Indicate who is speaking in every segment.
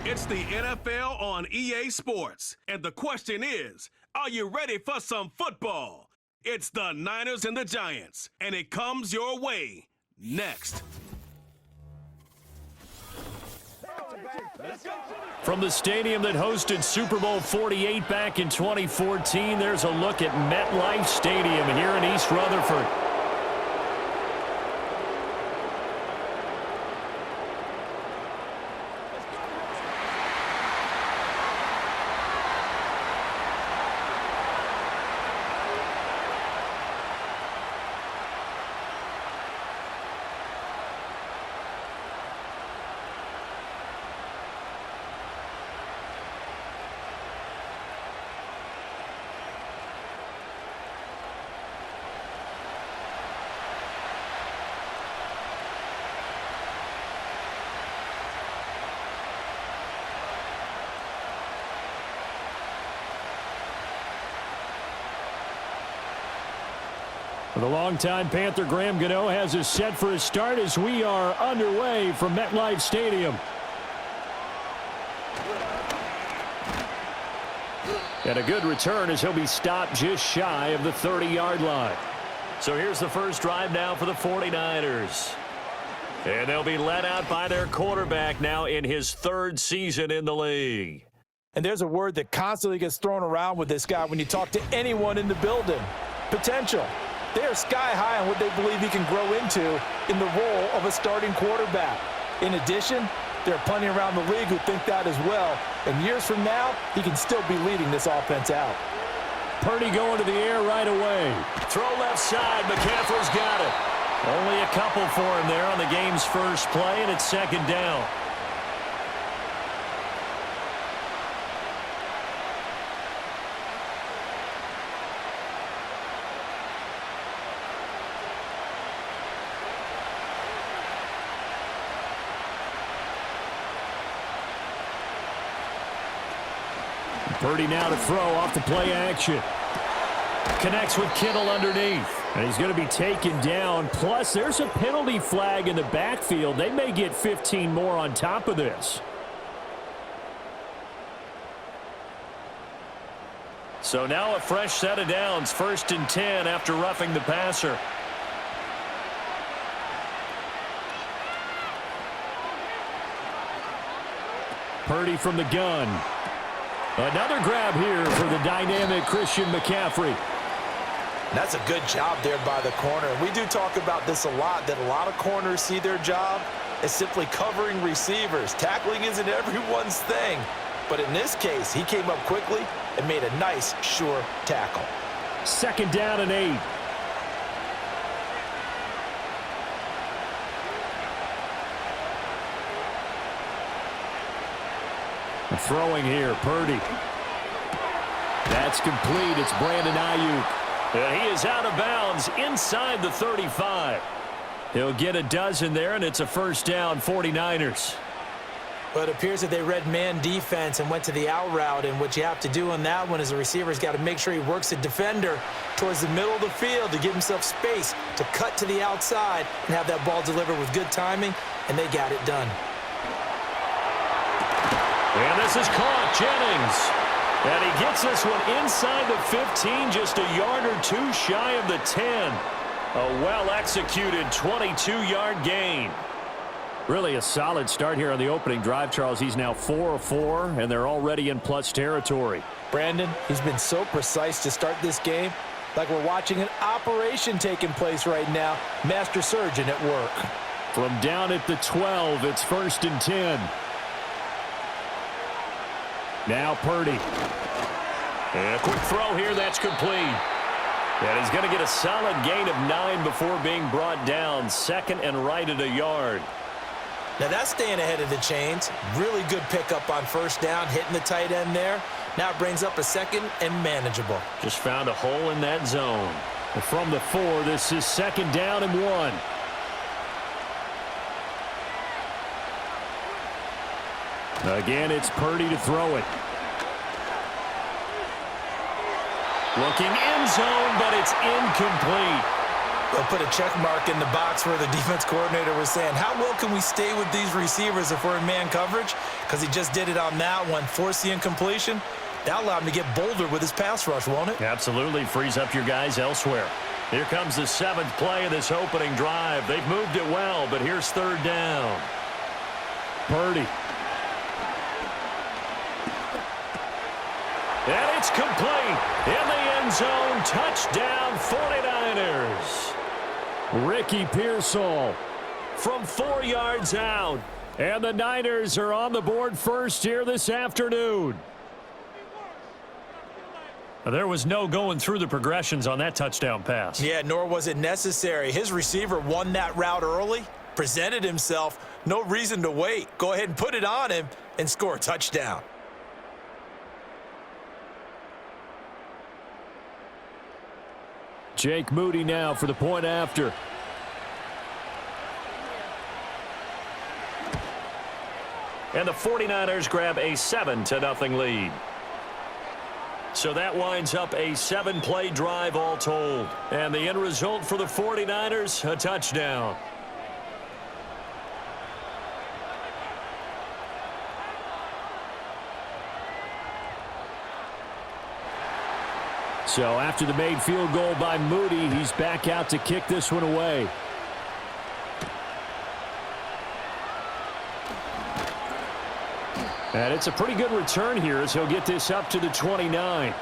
Speaker 1: It's the NFL on EA Sports. And the question is, are you ready for some football? It's the Niners and the Giants, and it comes your way next.
Speaker 2: From the stadium that hosted Super Bowl 48 back in 2014, there's a look at MetLife Stadium here in East Rutherford. The longtime Panther Graham Gano has us set for a start as we are underway from MetLife Stadium. And a good return as he'll be stopped just shy of the 30-yard line. So here's the first drive now for the 49ers. And they'll be led out by their quarterback now in his third season in the league.
Speaker 3: And there's a word that constantly gets thrown around with this guy when you talk to anyone in the building. Potential. They are sky high on what they believe he can grow into in the role of a starting quarterback. In addition, there are plenty around the league who think that as well. And years from now, he can still be leading this offense out.
Speaker 2: Purdy going to the air right away. Throw left side. McCaffrey's got it. Only a couple for him there on the game's first play, and it's second down. Purdy now to throw off the play action. Connects with Kittle underneath. And he's going to be taken down. Plus, there's a penalty flag in the backfield. They may get 15 more on top of this. So now a fresh set of downs. 1st and 10 after roughing the passer. Purdy from the gun. Another grab here for the dynamic Christian McCaffrey.
Speaker 3: That's a good job there by the corner. We do talk about this a lot, that a lot of corners see their job as simply covering receivers. Tackling isn't everyone's thing. But in this case, he came up quickly and made a nice, sure tackle.
Speaker 2: 2nd down and 8. Throwing here, Purdy. That's complete. It's Brandon Ayuk. And he is out of bounds inside the 35. He'll get a dozen there, and it's a first down, 49ers.
Speaker 3: Well, it appears that they read man defense and went to the out route, and what you have to do on that one is the receiver's got to make sure he works the defender towards the middle of the field to give himself space to cut to the outside and have that ball delivered with good timing, and they got it done.
Speaker 2: And this is caught, Jennings. And he gets this one inside the 15, just a yard or two shy of the 10. A well-executed 22-yard gain. Really a solid start here on the opening drive, Charles. He's now 4 of 4, and they're already in plus territory.
Speaker 3: Brandon, he's been so precise to start this game, like we're watching an operation taking place right now. Master surgeon at work.
Speaker 2: From down at the 12, it's 1st and 10. Now Purdy. And a quick throw here, that's complete. And he's going to get a solid gain of 9 before being brought down. 2nd and right at a yard.
Speaker 3: Now that's staying ahead of the chains. Really good pickup on 1st down, hitting the tight end there. Now it brings up a 2nd and manageable.
Speaker 2: Just found a hole in that zone. And from the 4, this is 2nd down and 1. Again, it's Purdy to throw it. Looking end zone, but it's incomplete.
Speaker 3: They'll put a check mark in the box where the defense coordinator was saying, how well can we stay with these receivers if we're in man coverage? Because he just did it on that one, forced the incompletion. That'll allow him to get bolder with his pass rush, won't it?
Speaker 2: Absolutely. Frees up your guys elsewhere. Here comes the 7th play of this opening drive. They've moved it well, but here's 3rd down. Purdy. And it's complete. In the end zone. Touchdown 49ers. Ricky Pearsall from 4 yards out. And the Niners are on the board first here this afternoon. There was no going through the progressions on that touchdown pass.
Speaker 3: Yeah, nor was it necessary. His receiver won that route early, presented himself. No reason to wait. Go ahead and put it on him and score a touchdown.
Speaker 2: Jake Moody now for the point after. And the 49ers grab a 7-0 lead. So that winds up a 7-play drive all told. And the end result for the 49ers, a touchdown. So after the made field goal by Moody, he's back out to kick this one away. And it's a pretty good return here as he'll get this up to the 29.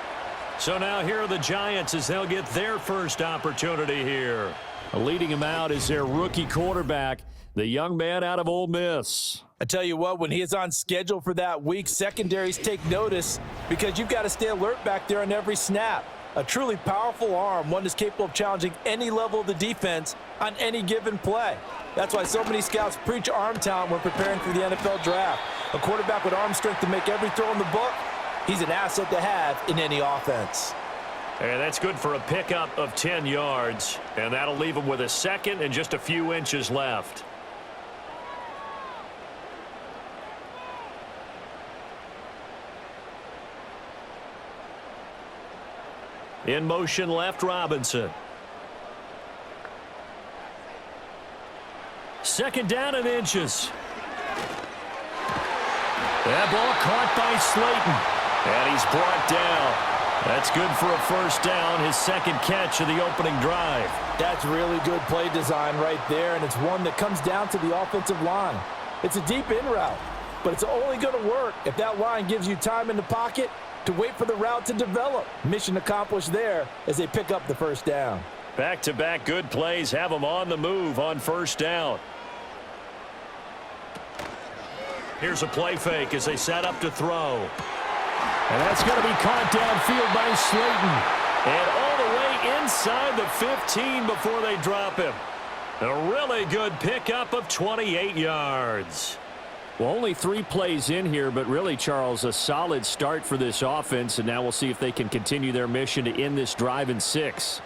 Speaker 2: So now here are the Giants as they'll get their first opportunity here. Leading him out is their rookie quarterback, the young man out of Ole Miss.
Speaker 3: I tell you what, when he is on schedule for that week, secondaries take notice because you've got to stay alert back there on every snap. A truly powerful arm, one that's capable of challenging any level of the defense on any given play. That's why so many scouts preach arm talent when preparing for the NFL draft. A quarterback with arm strength to make every throw in the book, he's an asset to have in any offense.
Speaker 2: And that's good for a pickup of 10 yards. And that'll leave him with a second and just a few inches left. In motion left, Robinson. 2nd down and inches. That ball caught by Slayton. And he's brought down. That's good for a 1st down, his 2nd catch of the opening drive.
Speaker 3: That's really good play design right there, and it's one that comes down to the offensive line. It's a deep in route, but it's only going to work if that line gives you time in the pocket to wait for the route to develop. Mission accomplished there as they pick up the 1st down.
Speaker 2: Back-to-back good plays have them on the move on 1st down. Here's a play fake as they set up to throw. And that's going to be caught downfield by Slayton. And all the way inside the 15 before they drop him. A really good pickup of 28 yards. Well, only 3 plays in here, but really, Charles, a solid start for this offense. And now we'll see if they can continue their mission to end this drive in 6.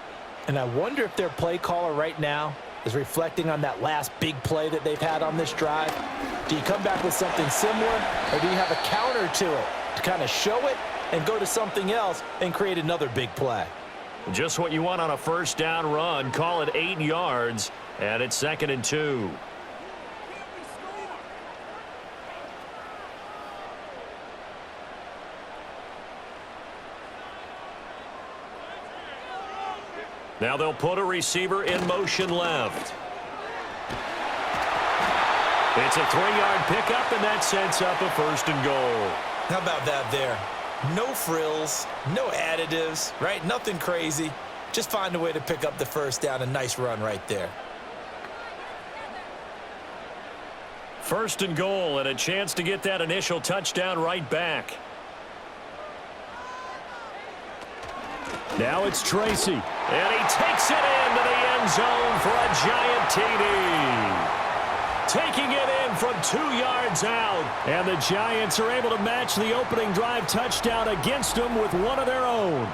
Speaker 3: And I wonder if their play caller right now is reflecting on that last big play that they've had on this drive. Do you come back with something similar, or do you have a counter to it to kind of show it and go to something else and create another big play?
Speaker 2: Just what you want on a 1st down run. Call it 8 yards, and it's 2nd and 2. Now they'll put a receiver in motion left. It's a 3-yard pickup, and that sets up a 1st and goal.
Speaker 3: How about that there? No frills, no additives, right? Nothing crazy. Just find a way to pick up the 1st down. A nice run right there.
Speaker 2: 1st and goal, and a chance to get that initial touchdown right back. Now it's Tracy. And he takes it into the end zone for a giant TD. Taking it in from 2 yards out. And the Giants are able to match the opening drive touchdown against them with one of their own.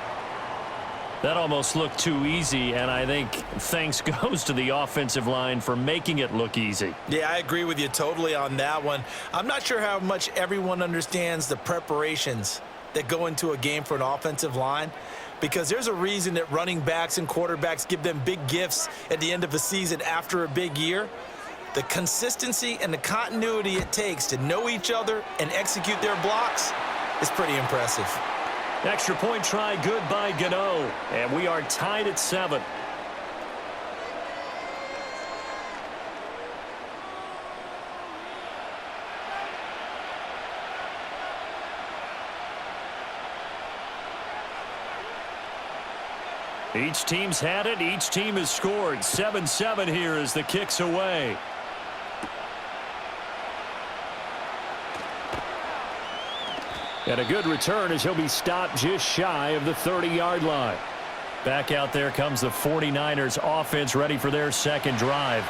Speaker 2: That almost looked too easy, and I think thanks goes to the offensive line for making it look easy.
Speaker 3: Yeah, I agree with you totally on that one. I'm not sure how much everyone understands the preparations that go into a game for an offensive line, because there's a reason that running backs and quarterbacks give them big gifts at the end of a season after a big year. The consistency and the continuity it takes to know each other and execute their blocks is pretty impressive.
Speaker 2: Extra point try good by Gano, and we are tied at 7. Each team's had it. Each team has scored. 7-7 here as the kick's away. And a good return as he'll be stopped just shy of the 30-yard line. Back out there comes the 49ers offense ready for their second drive.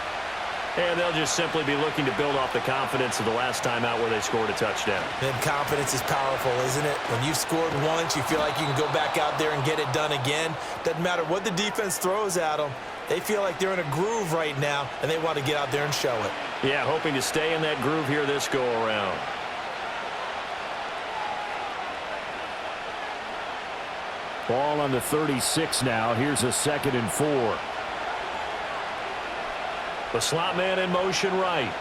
Speaker 2: And they'll just simply be looking to build off the confidence of the last time out where they scored a touchdown.
Speaker 3: And confidence is powerful, isn't it? When you've scored once, you feel like you can go back out there and get it done again. Doesn't matter what the defense throws at them. They feel like they're in a groove right now, and they want to get out there and show it.
Speaker 2: Yeah, hoping to stay in that groove here this go-around. Ball on the 36 now. Here's a 2nd and 4. The slot man in motion right.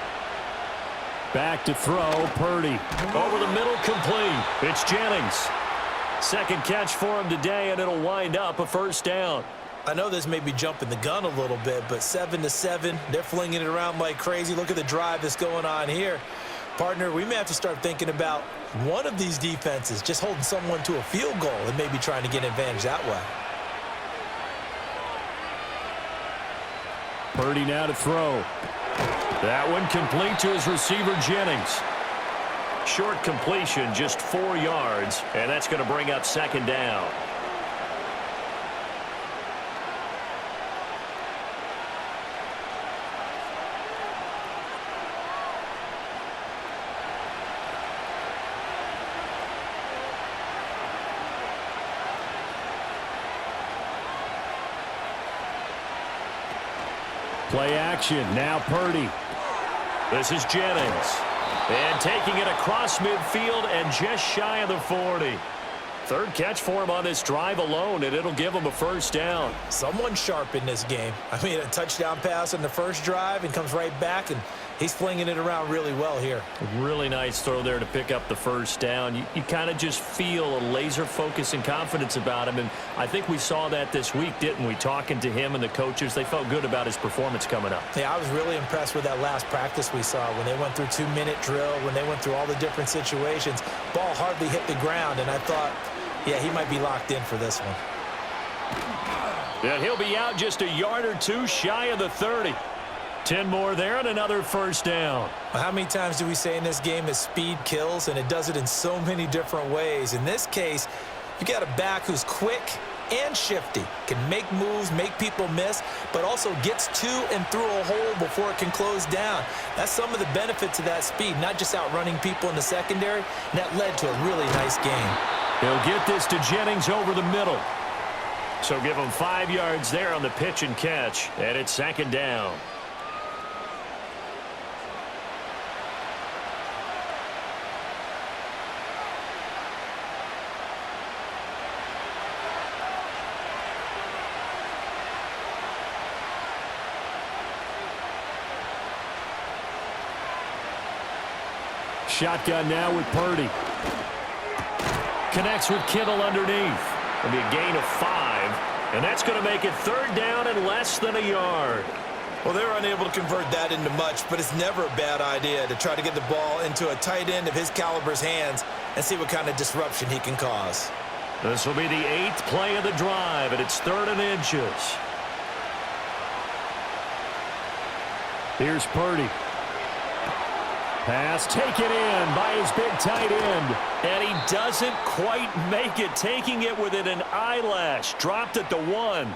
Speaker 2: Back to throw, Purdy. Over the middle, complete. It's Jennings. Second catch for him today, and it'll wind up a first down.
Speaker 3: I know this may be jumping the gun a little bit, but 7-7, they're flinging it around like crazy. Look at the drive that's going on here. Partner, we may have to start thinking about one of these defenses just holding someone to a field goal and maybe trying to get an advantage that way.
Speaker 2: Purdy now to throw. That one complete to his receiver, Jennings. Short completion, just 4 yards, and that's going to bring up second down. Play action, now Purdy. This is Jennings. And taking it across midfield and just shy of the 40. Third catch for him on this drive alone, and it'll give him a first down.
Speaker 3: Someone sharp in this game. I mean, a touchdown pass on the first drive and comes right back, and he's flinging it around really well here.
Speaker 2: Really nice throw there to pick up the first down. You kind of just feel a laser focus and confidence about him, and I think we saw that this week, didn't we? Talking to him and the coaches, they felt good about his performance coming up.
Speaker 3: Yeah, I was really impressed with that last practice we saw when they went through 2-minute drill, when they went through all the different situations. Ball hardly hit the ground, and I thought, yeah, he might be locked in for this one.
Speaker 2: And he'll be out just a yard or two shy of the 30. 10 more there and another first down.
Speaker 3: Well, how many times do we say in this game that speed kills, and it does it in so many different ways? In this case, you got a back who's quick and shifty, can make moves, make people miss, but also gets to and through a hole before it can close down. That's some of the benefits of that speed, not just outrunning people in the secondary, and that led to a really nice game.
Speaker 2: He'll get this to Jennings over the middle. So give him 5 yards there on the pitch and catch, and it's second down. Shotgun now with Purdy. Connects with Kittle underneath. It'll be a gain of 5, and that's going to make it third down and less than a yard.
Speaker 3: Well, they were unable to convert that into much, but it's never a bad idea to try to get the ball into a tight end of his caliber's hands and see what kind of disruption he can cause.
Speaker 2: This will be the 8th play of the drive, and it's 3rd and inches. Here's Purdy. Pass taken in by his big tight end. And he doesn't quite make it, taking it within an eyelash. Dropped at the 1.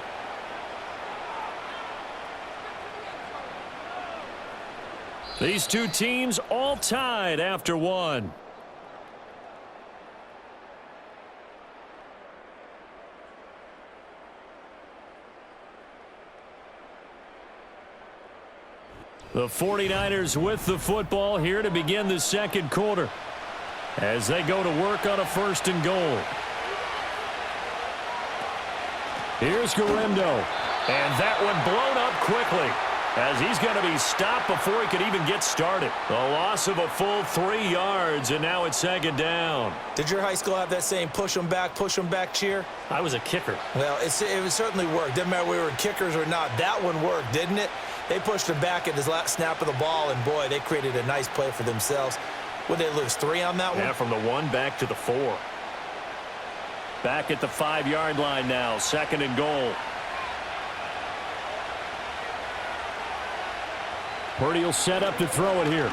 Speaker 2: These two teams all tied after 1. The 49ers with the football here to begin the second quarter as they go to work on a 1st and goal. Here's Garendo. And that one blown up quickly, as he's going to be stopped before he could even get started. A loss of a full 3 yards, and now it's second down.
Speaker 3: Did your high school have that saying, push them back cheer?
Speaker 2: I was a kicker.
Speaker 3: Well, it certainly worked. Didn't matter whether we were kickers or not. That one worked, didn't it? They pushed him back at his last snap of the ball, and, boy, they created a nice play for themselves. Would they lose 3 on that one?
Speaker 2: Yeah, from the 1 back to the 4. Back at the 5-yard line now, second and goal. Purdy will set up to throw it here.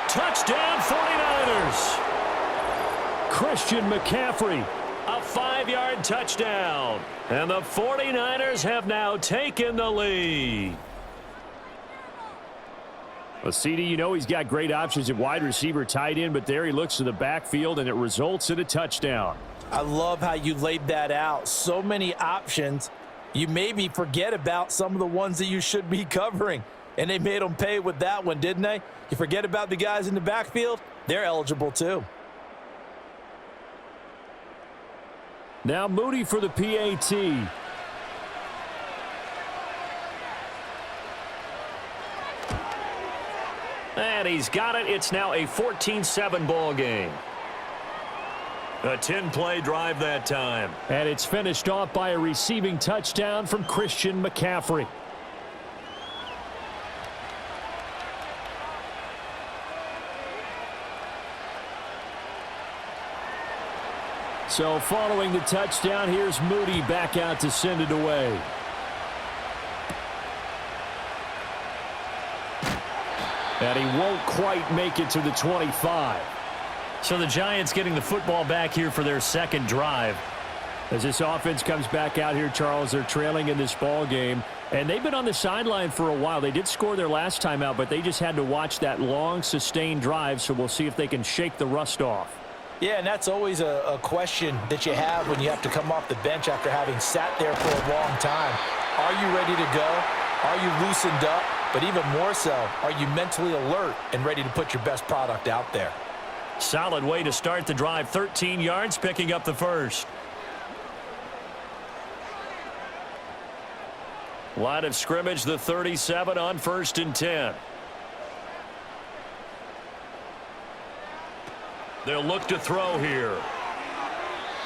Speaker 2: Touchdown 49ers. Christian McCaffrey, a 5-yard touchdown. And the 49ers have now taken the lead. Well, CD, you know he's got great options at wide receiver, tight end, but there he looks to the backfield, and it results in a touchdown.
Speaker 3: I love how you laid that out. So many options. You maybe forget about some of the ones that you should be covering. And they made them pay with that one, didn't they? You forget about the guys in the backfield? They're eligible too.
Speaker 2: Now Moody for the PAT. And he's got it. It's now a 14-7 ball game. A 10-play drive that time. And it's finished off by a receiving touchdown from Christian McCaffrey. So following the touchdown, here's Moody back out to send it away. And he won't quite make it to the 25. So the Giants getting the football back here for their second drive. As this offense comes back out here, Charles, they're trailing in this ball game. And they've been on the sideline for a while. They did score their last time out, but they just had to watch that long, sustained drive. So we'll see if they can shake the rust off.
Speaker 3: Yeah, and that's always a question that you have when you have to come off the bench after having sat there for a long time. Are you ready to go? Are you loosened up? But even more so, are you mentally alert and ready to put your best product out there?
Speaker 2: Solid way to start the drive. 13 yards, picking up the first. Line of scrimmage, the 37 on 1st and 10. They'll look to throw here.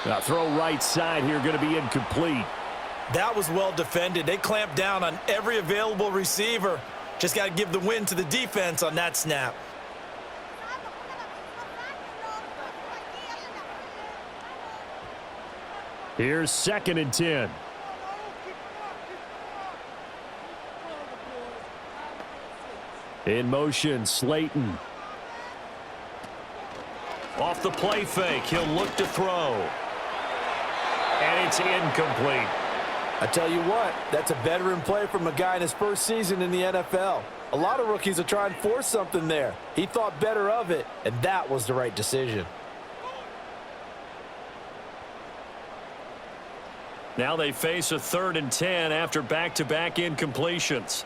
Speaker 2: Now throw right side here, going to be incomplete.
Speaker 3: That was well defended. They clamped down on every available receiver. Just got to give the win to the defense on that snap.
Speaker 2: Here's 2nd and 10. In motion, Slayton. Off the play fake, he'll look to throw. And it's incomplete.
Speaker 3: I tell you what, that's a veteran play from a guy in his first season in the NFL. A lot of rookies are trying to force something there. He thought better of it, and that was the right decision.
Speaker 2: Now they face a 3rd and 10 after back-to-back incompletions.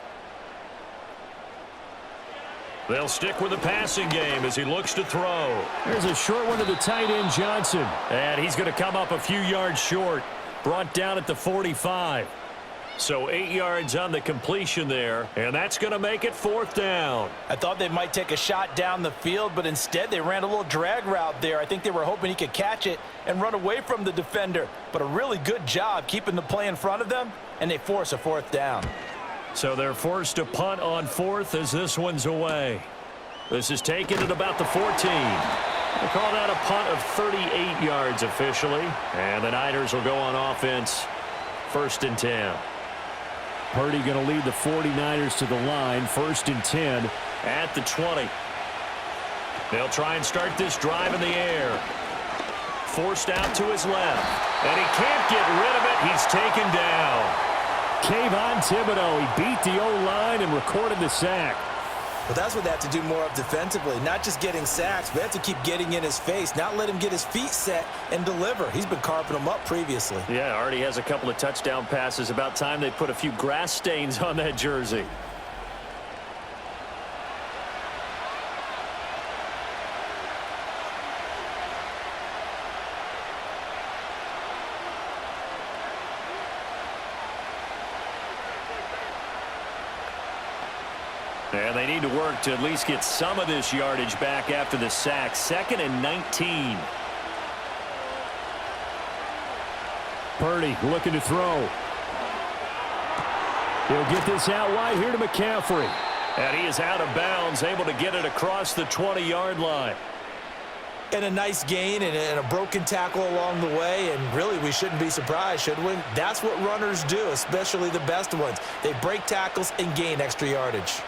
Speaker 2: They'll stick with the passing game as he looks to throw. There's a short one to the tight end, Johnson. And he's going to come up a few yards short. Brought down at the 45. So 8 yards on the completion there, and that's going to make it 4th down.
Speaker 3: I thought they might take a shot down the field, but instead they ran a little drag route there. I think they were hoping he could catch it and run away from the defender. But a really good job keeping the play in front of them, and they force a 4th down.
Speaker 2: So they're forced to punt on 4th as this one's away. This is taken at about the 14. They call that a punt of 38 yards officially. And the Niners will go on offense. 1st and 10. Purdy going to lead the 49ers to the line. 1st and 10 at the 20. They'll try and start this drive in the air. Forced out to his left. And he can't get rid of it. He's taken down. Kayvon Thibodeau, he beat the O-line and recorded the sack.
Speaker 3: But that's what they have to do more of defensively. Not just getting sacks, but they have to keep getting in his face, not let him get his feet set and deliver. He's been carving them up previously.
Speaker 2: Yeah, already has a couple of touchdown passes. About time they put a few grass stains on that jersey. And they need to work to at least get some of this yardage back after the sack. 2nd and 19. Purdy looking to throw. He'll get this out wide here to McCaffrey. And he is out of bounds, able to get it across the 20-yard line.
Speaker 3: And a nice gain and a broken tackle along the way, and really we shouldn't be surprised, should we? That's what runners do, especially the best ones. They break tackles and gain extra yardage.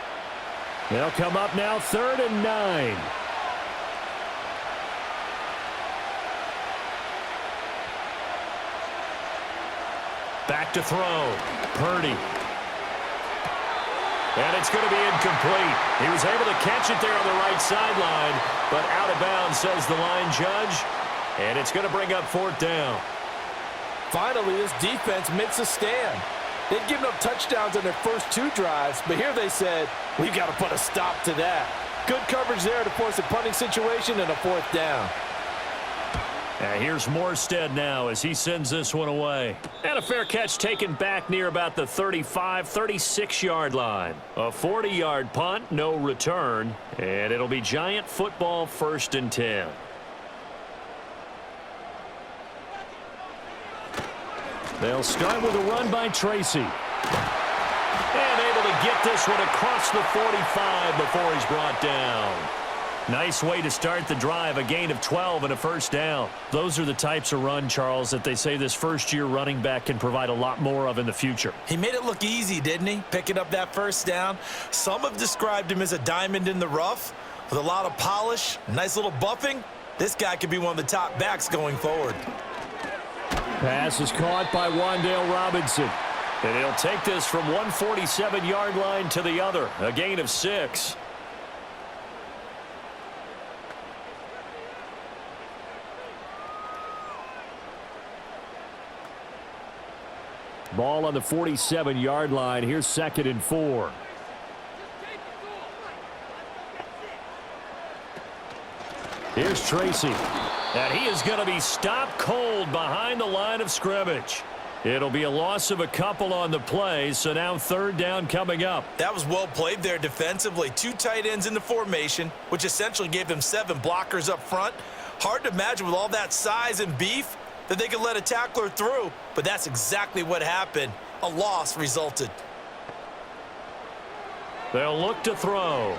Speaker 2: They'll come up now 3rd and 9. Back to throw. Purdy. And it's going to be incomplete. He was able to catch it there on the right sideline, but out of bounds, says the line judge. And it's going to bring up 4th down.
Speaker 3: Finally, this defense makes a stand. They'd given up touchdowns on their first 2 drives, but here they said, we've got to put a stop to that. Good coverage there to force a punting situation and a 4th down.
Speaker 2: And here's Morstead now as he sends this one away. And a fair catch taken back near about the 35, 36-yard line. A 40-yard punt, no return. And it'll be Giant football 1st and 10. They'll start with a run by Tracy. And able to get this one across the 45 before he's brought down. Nice way to start the drive, a gain of 12 and a 1st down. Those are the types of run, Charles, that they say this first-year running back can provide a lot more of in the future.
Speaker 3: He made it look easy, didn't he? Picking up that 1st down. Some have described him as a diamond in the rough with a lot of polish, nice little buffing. This guy could be one of the top backs going forward.
Speaker 2: Pass is caught by Wan'Dale Robinson. And he'll take this from 147-yard line to the other, a gain of 6. Ball on the 47-yard line. Here's 2nd and 4. Here's Tracy. And he is going to be stopped cold behind the line of scrimmage. It'll be a loss of a couple on the play, so now 3rd down coming up.
Speaker 3: That was well played there defensively. 2 tight ends in the formation, which essentially gave them 7 blockers up front. Hard to imagine with all that size and beef that they could let a tackler through, but that's exactly what happened. A loss resulted.
Speaker 2: They'll look to throw.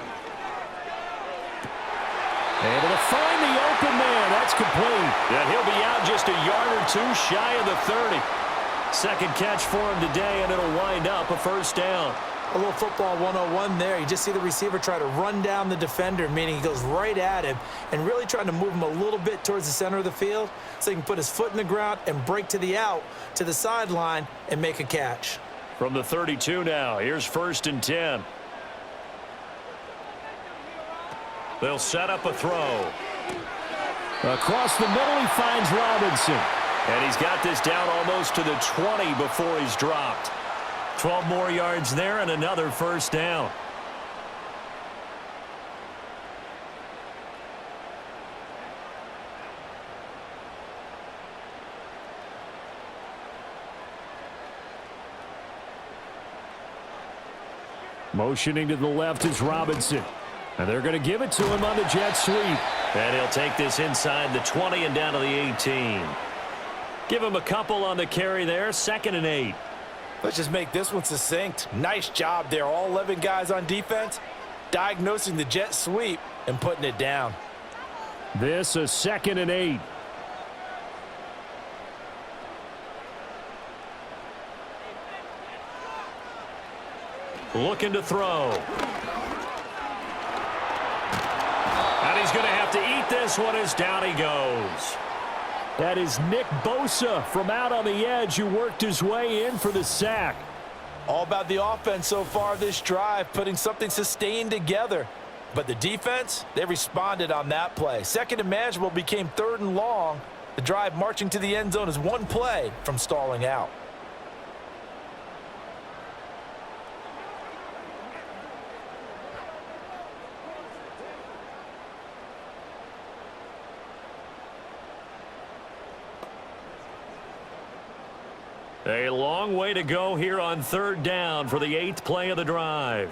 Speaker 2: Able to find the open man. That's complete. And he'll be out just a yard or 2 shy of the 30. 2nd catch for him today, and it'll wind up a 1st down.
Speaker 3: A little football 101 there. You just see the receiver try to run down the defender, meaning he goes right at him and really trying to move him a little bit towards the center of the field so he can put his foot in the ground and break to the out, to the sideline, and make a catch.
Speaker 2: From the 32 now, here's 1st and 10. They'll set up a throw. Across the middle, he finds Robinson. And he's got this down almost to the 20 before he's dropped. 12 more yards there and another 1st down. Motioning to the left is Robinson. And they're going to give it to him on the jet sweep. And he'll take this inside the 20 and down to the 18. Give him a couple on the carry there. 2nd and 8.
Speaker 3: Let's just make this one succinct. Nice job there. All 11 guys on defense diagnosing the jet sweep and putting it down.
Speaker 2: This is 2nd and 8. Looking to throw. And he's going to have to eat this one as down he goes. That is Nick Bosa from out on the edge who worked his way in for the sack.
Speaker 3: All about the offense so far this drive, putting something sustained together. But the defense, they responded on that play. 2nd and manageable became 3rd and long. The drive marching to the end zone is 1 play from stalling out.
Speaker 2: A long way to go here on 3rd down for the 8th play of the drive.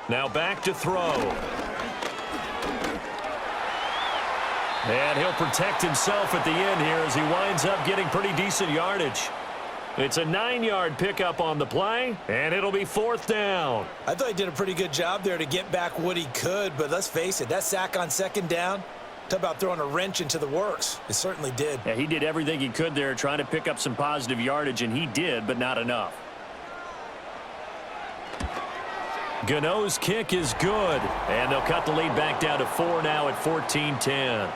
Speaker 2: Now back to throw. And he'll protect himself at the end here as he winds up getting pretty decent yardage. It's a 9-yard pickup on the play, and it'll be 4th down.
Speaker 3: I thought he did a pretty good job there to get back what he could, but let's face it, that sack on 2nd down, talk about throwing a wrench into the works. It certainly did.
Speaker 2: Yeah, he did everything he could there trying to pick up some positive yardage, and he did, but not enough. Gano's kick is good, and they'll cut the lead back down to 4 now at 14-10.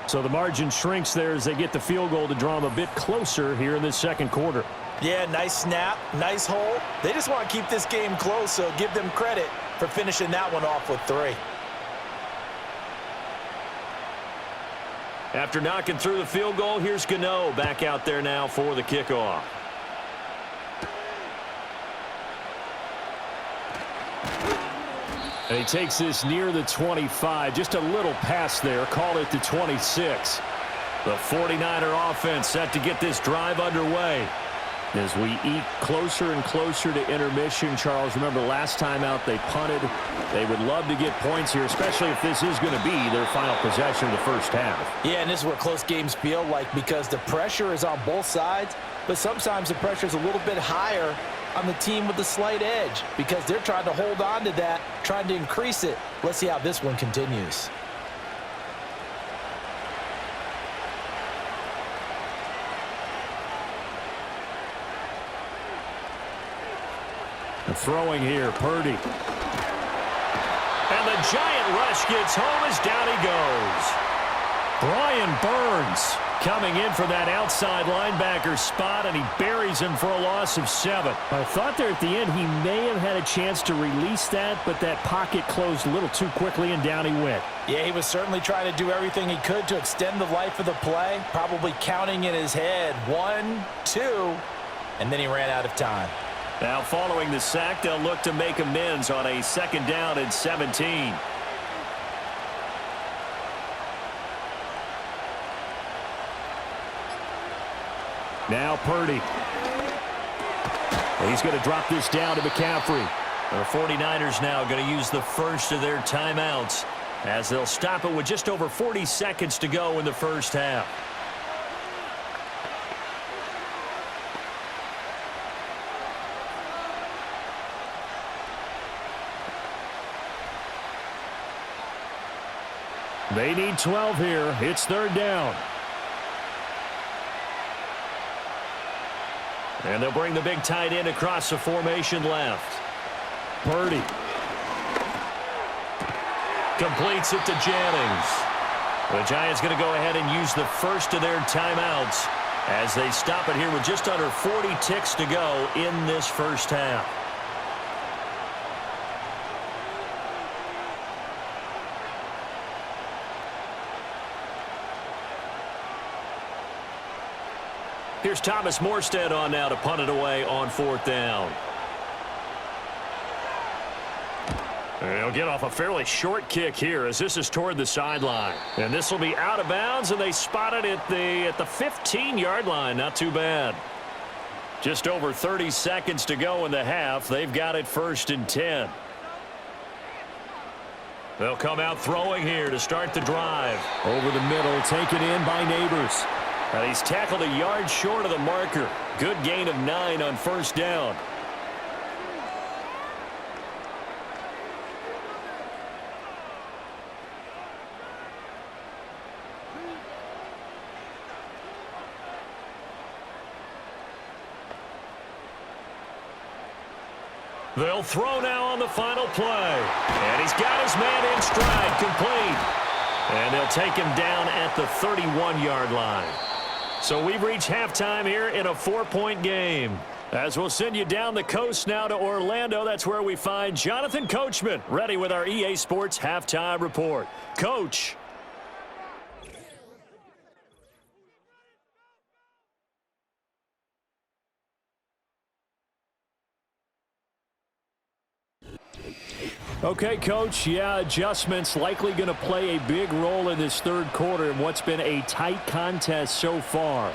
Speaker 2: So the margin shrinks there as they get the field goal to draw them a bit closer here in this 2nd quarter.
Speaker 3: Yeah, nice snap, nice hole. They just want to keep this game close, so give them credit for finishing that one off with 3.
Speaker 2: After knocking through the field goal, here's Gano back out there now for the kickoff. And he takes this near the 25. Just a little pass there. Call it the 26. The 49er offense set to get this drive underway. As we eke closer and closer to intermission, Charles, remember last time out they punted. They would love to get points here, especially if this is going to be their final possession of the first half.
Speaker 3: Yeah, and this is what close games feel like because the pressure is on both sides, but sometimes the pressure is a little bit higher on the team with the slight edge because they're trying to hold on to that, trying to increase it. Let's see how this one continues.
Speaker 2: The throwing here, Purdy. And the giant rush gets home as down he goes. Brian Burns coming in for that outside linebacker spot, and he buries him for a loss of 7. I thought there at the end he may have had a chance to release that, but that pocket closed a little too quickly, and down he went.
Speaker 3: Yeah, he was certainly trying to do everything he could to extend the life of the play, probably counting in his head 1, 2, and then he ran out of time.
Speaker 2: Now following the sack, they'll look to make amends on a 2nd down and 17. Now Purdy. He's going to drop this down to McCaffrey. The 49ers now going to use the first of their timeouts as they'll stop it with just over 40 seconds to go in the first half. They need 12 here. It's 3rd down. And they'll bring the big tight end across the formation left. Purdy. Completes it to Jennings. The Giants going to go ahead and use the first of their timeouts as they stop it here with just under 40 ticks to go in this first half. Here's Thomas Morstead on now to punt it away on 4th down. They'll get off a fairly short kick here as this is toward the sideline. And this will be out of bounds, and they spot it at the 15-yard line. Not too bad. Just over 30 seconds to go in the half. They've got it 1st and 10. They'll come out throwing here to start the drive. Over the middle, taken in by Neighbors. And he's tackled a yard short of the marker. Good gain of 9 on 1st down. They'll throw now on the final play. And he's got his man in stride, complete. And they'll take him down at the 31-yard line. So we've reached halftime here in a 4-point game. As we'll send you down the coast now to Orlando, that's where we find Jonathan Coachman ready with our EA Sports Halftime Report. Coach. Okay, Coach, yeah, adjustments likely going to play a big role in this 3rd quarter in what's been a tight contest so far.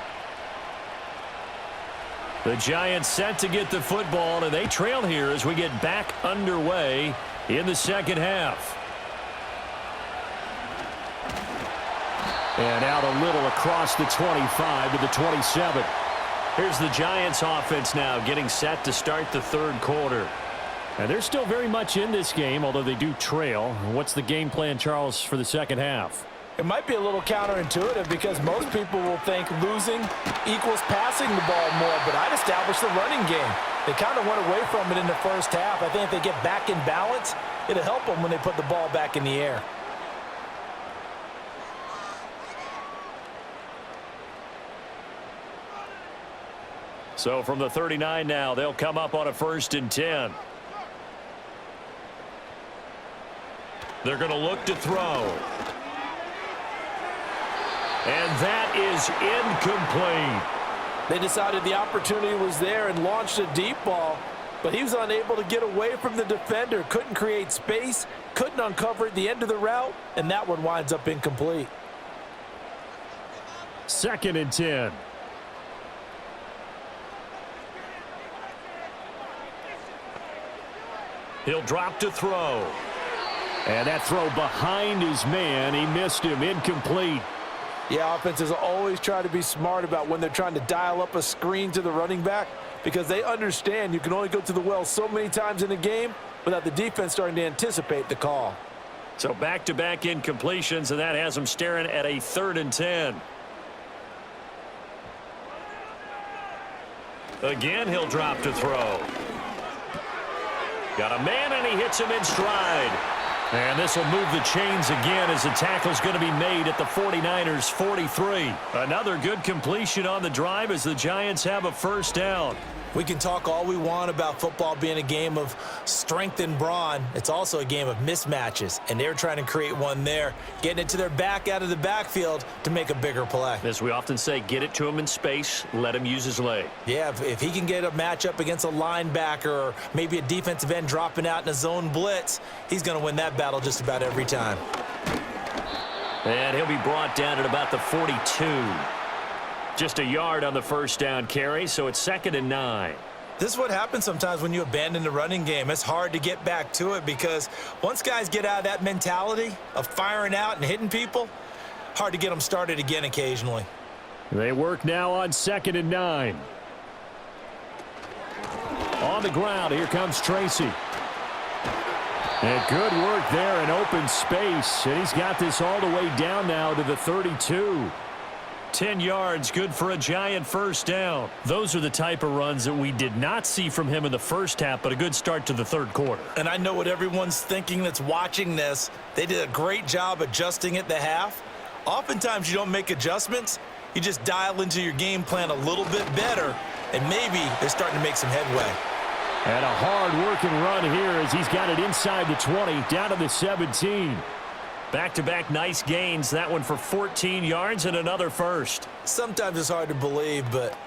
Speaker 2: The Giants set to get the football, and they trail here as we get back underway in the second half. And out a little across the 25 to the 27. Here's the Giants offense now getting set to start the third quarter. And they're still very much in this game, although they do trail. What's the game plan, Charles, for the second half?
Speaker 3: It might be a little counterintuitive because most people will think losing equals passing the ball more, but I'd establish the running game. They kind of went away from it in the first half. I think if they get back in balance, it'll help them when they put the ball back in the air.
Speaker 2: So from the 39 now, they'll come up on a 1st and 10. They're going to look to throw. And that is incomplete.
Speaker 3: They decided the opportunity was there and launched a deep ball, but he was unable to get away from the defender, couldn't create space, couldn't uncover at the end of the route, and that one winds up incomplete.
Speaker 2: 2nd and 10. He'll drop to throw. And that throw behind his man, he missed him, incomplete.
Speaker 3: Yeah, offenses always try to be smart about when they're trying to dial up a screen to the running back because they understand you can only go to the well so many times in a game without the defense starting to anticipate the call.
Speaker 2: So back-to-back incompletions, and that has him staring at a 3rd and 10. Again, he'll drop to throw. Got a man, and he hits him in stride. And this will move the chains again as the tackle's going to be made at the 49ers' 43. Another good completion on the drive as the Giants have a 1st down.
Speaker 3: We can talk all we want about football being a game of strength and brawn. It's also a game of mismatches, and they're trying to create one there, getting it to their back out of the backfield to make a bigger play.
Speaker 2: As we often say, get it to him in space, let him use his leg.
Speaker 3: Yeah, if he can get a matchup against a linebacker or maybe a defensive end dropping out in a zone blitz, he's going to win that battle just about every time.
Speaker 2: And he'll be brought down at about the 42. Just a yard on the 1st down carry, so it's 2nd and 9.
Speaker 3: This is what happens sometimes when you abandon the running game. It's hard to get back to it because once guys get out of that mentality of firing out and hitting people, hard to get them started again occasionally.
Speaker 2: They work now on 2nd and 9. On the ground, here comes Tracy. And good work there in open space. And he's got this all the way down now to the 32. 10 yards, good for a Giant 1st down. Those are the type of runs that we did not see from him in the first half, but a good start to the 3rd quarter.
Speaker 3: And I know what everyone's thinking that's watching this. They did a great job adjusting at the half. Oftentimes you don't make adjustments. You just dial into your game plan a little bit better, and maybe they're starting to make some headway.
Speaker 2: And a hard-working run here as he's got it inside the 20, down to the 17. Back-to-back nice gains. That one for 14 yards and another 1st.
Speaker 3: Sometimes it's hard to believe, but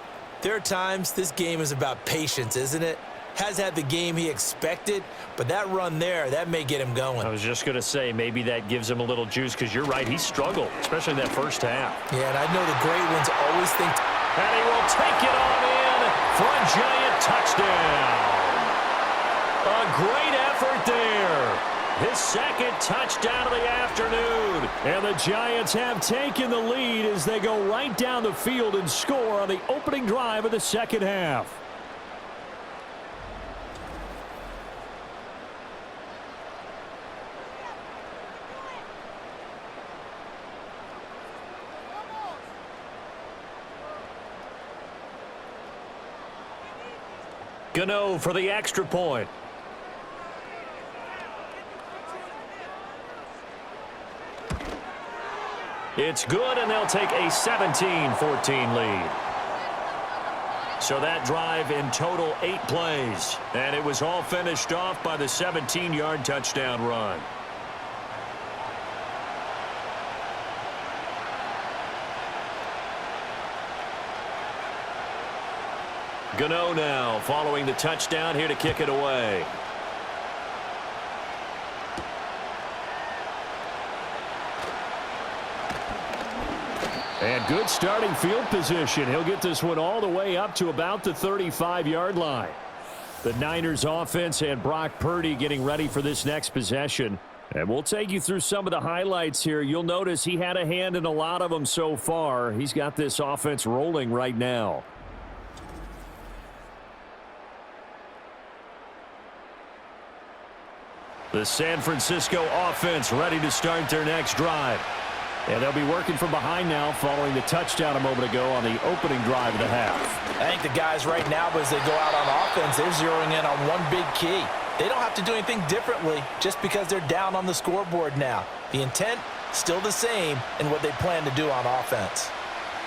Speaker 3: there are times this game is about patience, isn't it? Has had the game he expected, but that run there, that may get him going.
Speaker 2: I was just going to say, maybe that gives him a little juice because you're right, he struggled, especially in that 1st half.
Speaker 3: Yeah, and I know the great ones always think.
Speaker 2: And he will take it on in for a Giant touchdown. A great effort there. His 2nd touchdown of the afternoon. And the Giants have taken the lead as they go right down the field and score on the opening drive of the 2nd half. Gano for the extra point. It's good, and they'll take a 17-14 lead. So that drive in total 8 plays. And it was all finished off by the 17-yard touchdown run. Gano now following the touchdown here to kick it away. And good starting field position. He'll get this one all the way up to about the 35-yard line. The Niners offense and Brock Purdy getting ready for this next possession. And we'll take you through some of the highlights here. You'll notice he had a hand in a lot of them so far. He's got this offense rolling right now. The San Francisco offense ready to start their next drive. And they'll be working from behind now following the touchdown a moment ago on the opening drive of the half.
Speaker 3: I think the guys right now, as they go out on offense, they're zeroing in on one big key. They don't have to do anything differently just because they're down on the scoreboard now. The intent, still the same in what they plan to do on offense.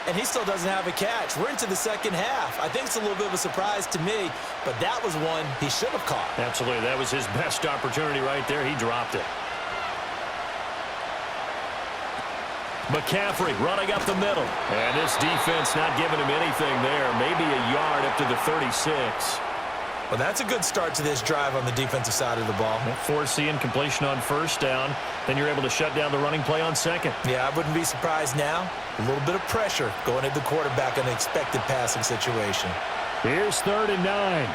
Speaker 3: And he still doesn't have a catch. We're into the second half. I think it's a little bit of a surprise to me, but that was one he should have caught.
Speaker 2: Absolutely. That was his best opportunity right there. He dropped it. McCaffrey running up the middle. And this defense not giving him anything there. Maybe a yard up to the 36.
Speaker 3: Well, that's a good start to this drive on the defensive side of the ball.
Speaker 2: Forcing incompletion on first down. Then you're able to shut down the running play on second.
Speaker 3: Yeah, I wouldn't be surprised now. A little bit of pressure going at the quarterback in an expected passing situation.
Speaker 2: Here's 3rd and 9.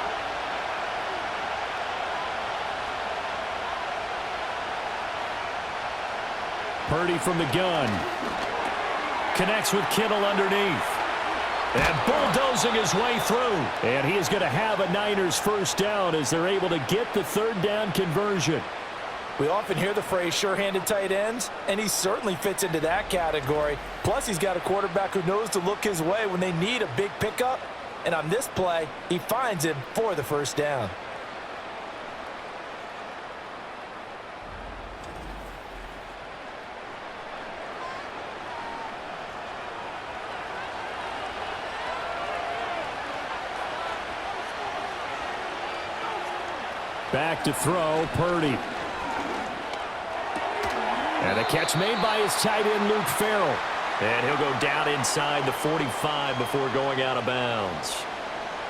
Speaker 2: Purdy from the gun. Connects with Kittle underneath. And bulldozing his way through. And he is going to have a Niners first down as they're able to get the 3rd down conversion.
Speaker 3: We often hear the phrase sure-handed tight ends, and he certainly fits into that category. Plus, he's got a quarterback who knows to look his way when they need a big pickup. And on this play, he finds him for the first down.
Speaker 2: Back to throw, Purdy. And a catch made by his tight end, Luke Farrell. And he'll go down inside the 45 before going out of bounds.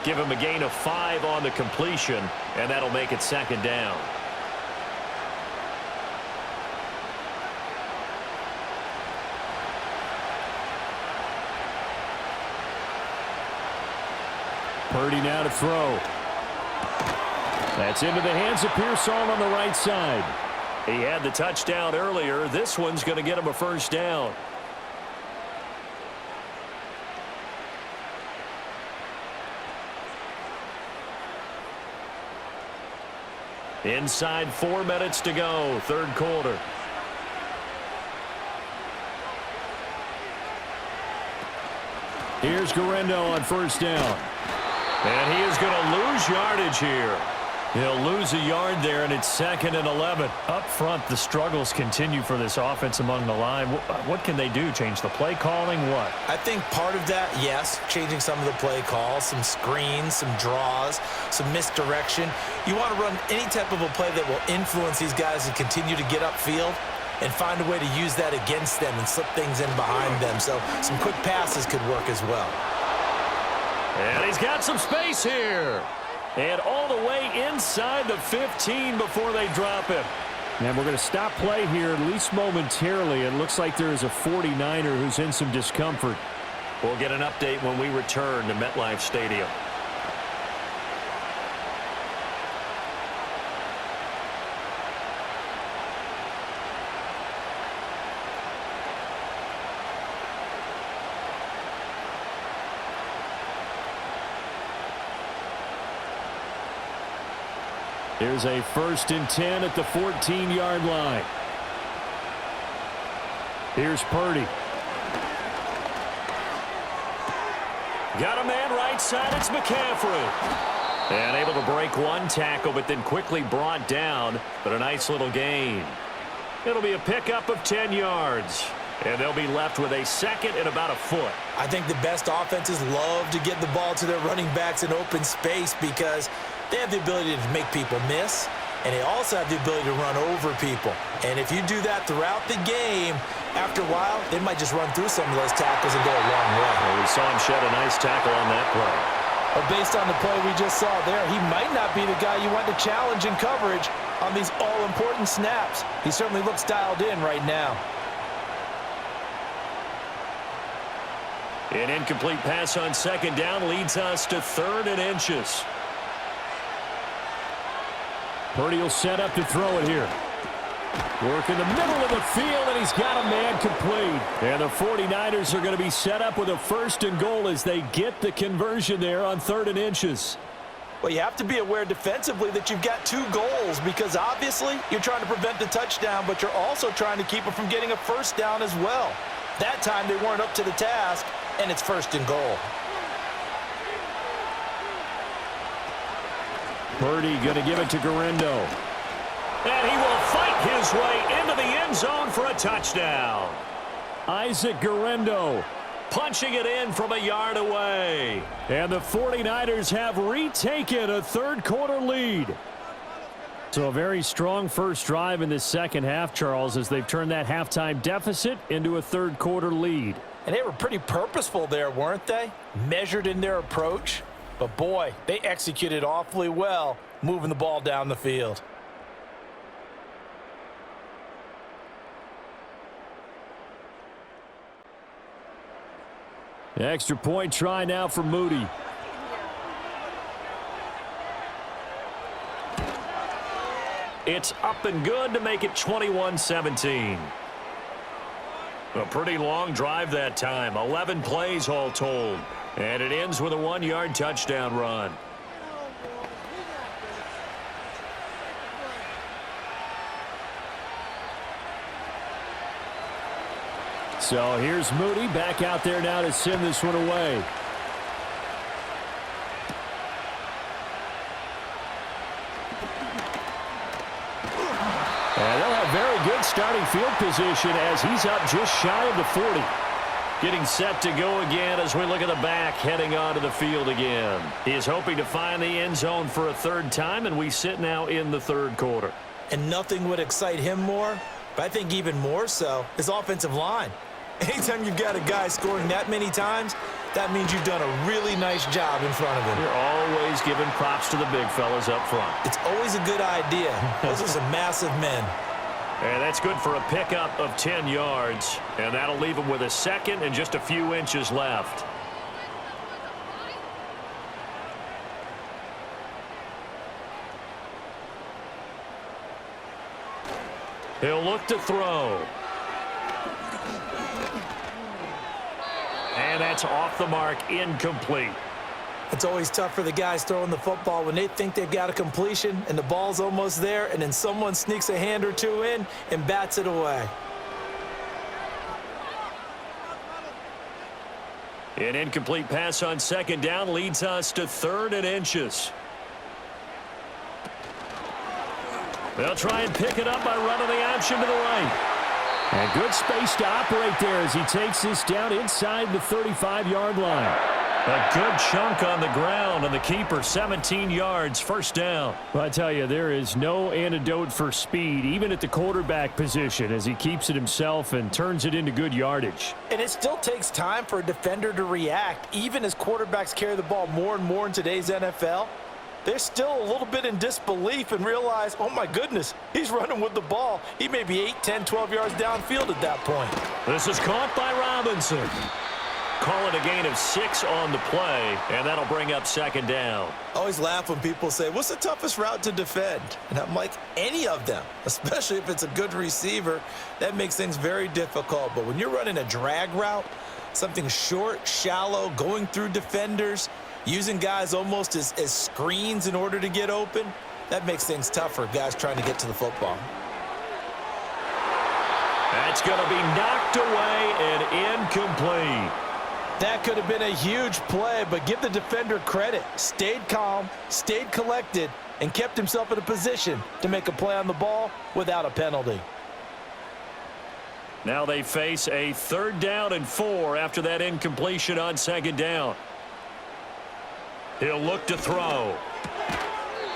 Speaker 2: Give him a gain of 5 on the completion, and that'll make it 2nd down. Purdy now to throw. That's into the hands of Pearsall on the right side. He had the touchdown earlier. This one's going to get him a first down. Inside 4 minutes to go, 3rd quarter. Here's Guerrero on first down. And he is going to lose yardage here. He'll lose a yard there, and it's 2nd and 11. Up front, the struggles continue for this offense among the line. What can they do? Change the play calling? What?
Speaker 3: I think part of that, yes, changing some of the play calls, some screens, some draws, some misdirection. You want to run any type of a play that will influence these guys to continue to get upfield and find a way to use that against them and slip things in behind them. So some quick passes could work as well.
Speaker 2: And he's got some space here. And all the way inside the 15 before they drop him. And we're going to stop play here, at least momentarily. It looks like there is a 49er who's in some discomfort. We'll get an update when we return to MetLife Stadium. Here's a 1st and 10 at the 14-yard line. Here's Purdy. Got a man right side. It's McCaffrey. And able to break one tackle, but then quickly brought down. But a nice little gain. It'll be a pickup of 10 yards. And they'll be left with a 2nd and about a foot.
Speaker 3: I think the best offenses love to get the ball to their running backs in open space because they have the ability to make people miss, and they also have the ability to run over people. And if you do that throughout the game, after a while, they might just run through some of those tackles and go a long way.
Speaker 2: Well, we saw him shed a nice tackle on that play.
Speaker 3: But based on the play we just saw there, he might not be the guy you want to challenge in coverage on these all-important snaps. He certainly looks dialed in right now.
Speaker 2: An incomplete pass on 2nd down leads us to 3rd and inches. Purdy will set up to throw it here. Work in the middle of the field, and he's got a man complete. And the 49ers are going to be set up with a 1st and goal as they get the conversion there on 3rd and inches.
Speaker 3: Well, you have to be aware defensively that you've got 2 goals because obviously you're trying to prevent the touchdown, but you're also trying to keep it from getting a 1st down as well. That time they weren't up to the task, and it's 1st and goal.
Speaker 2: Purdy going to give it to Guerrero. And he will fight his way into the end zone for a touchdown. Isaac Guerrero punching it in from a yard away. And the 49ers have retaken a 3rd quarter lead. So a very strong first drive in this second half, Charles, as they've turned that halftime deficit into a 3rd quarter lead.
Speaker 3: And they were pretty purposeful there, weren't they? Measured in their approach. But boy, they executed awfully well moving the ball down the field.
Speaker 2: Extra point try now for Moody. It's up and good to make it 21-17. A pretty long drive that time. 11 plays all told. And it ends with a 1-yard touchdown run. So here's Moody back out there now to send this one away. And they'll have very good starting field position as he's up just shy of the 40. Getting set to go again as we look at the back heading onto the field again. He is hoping to find the end zone for a 3rd time, and we sit now in the 3rd quarter.
Speaker 3: And nothing would excite him more, but I think even more so, his offensive line. Anytime you've got a guy scoring that many times, that means you've done a really nice job in front of him.
Speaker 2: You're always giving props to the big fellas up front.
Speaker 3: It's always a good idea. Those are some massive men.
Speaker 2: And that's good for a pickup of 10 yards. And that'll leave him with a 2nd and just a few inches left. He'll look to throw. And that's off the mark, incomplete.
Speaker 3: It's always tough for the guys throwing the football when they think they've got a completion and the ball's almost there, and then someone sneaks a hand or 2 in and bats it away.
Speaker 2: An incomplete pass on 2nd down leads us to 3rd and inches. They'll try and pick it up by running the option to the right. And good space to operate there as he takes this down inside the 35-yard line. A good chunk on the ground, and the keeper 17 yards, 1st down. Well, I tell you, there is no antidote for speed, even at the quarterback position, as he keeps it himself and turns it into good yardage.
Speaker 3: And it still takes time for a defender to react, even as quarterbacks carry the ball more and more in today's NFL. They're still a little bit in disbelief and realize, oh my goodness, he's running with the ball. He may be 8, 10, 12 yards downfield at that point.
Speaker 2: This is caught by Robinson. Call it a gain of 6 on the play, and that'll bring up 2nd down.
Speaker 3: I always laugh when people say, what's the toughest route to defend? And I'm like, any of them, especially if it's a good receiver. That makes things very difficult. But when you're running a drag route, something short, shallow, going through defenders, using guys almost as screens in order to get open, that makes things tough for guys trying to get to the football.
Speaker 2: That's going to be knocked away and incomplete.
Speaker 3: That could have been a huge play, but give the defender credit. Stayed calm, stayed collected, and kept himself in a position to make a play on the ball without a penalty.
Speaker 2: Now they face a 3rd down and 4 after that incompletion on 2nd down. He'll look to throw.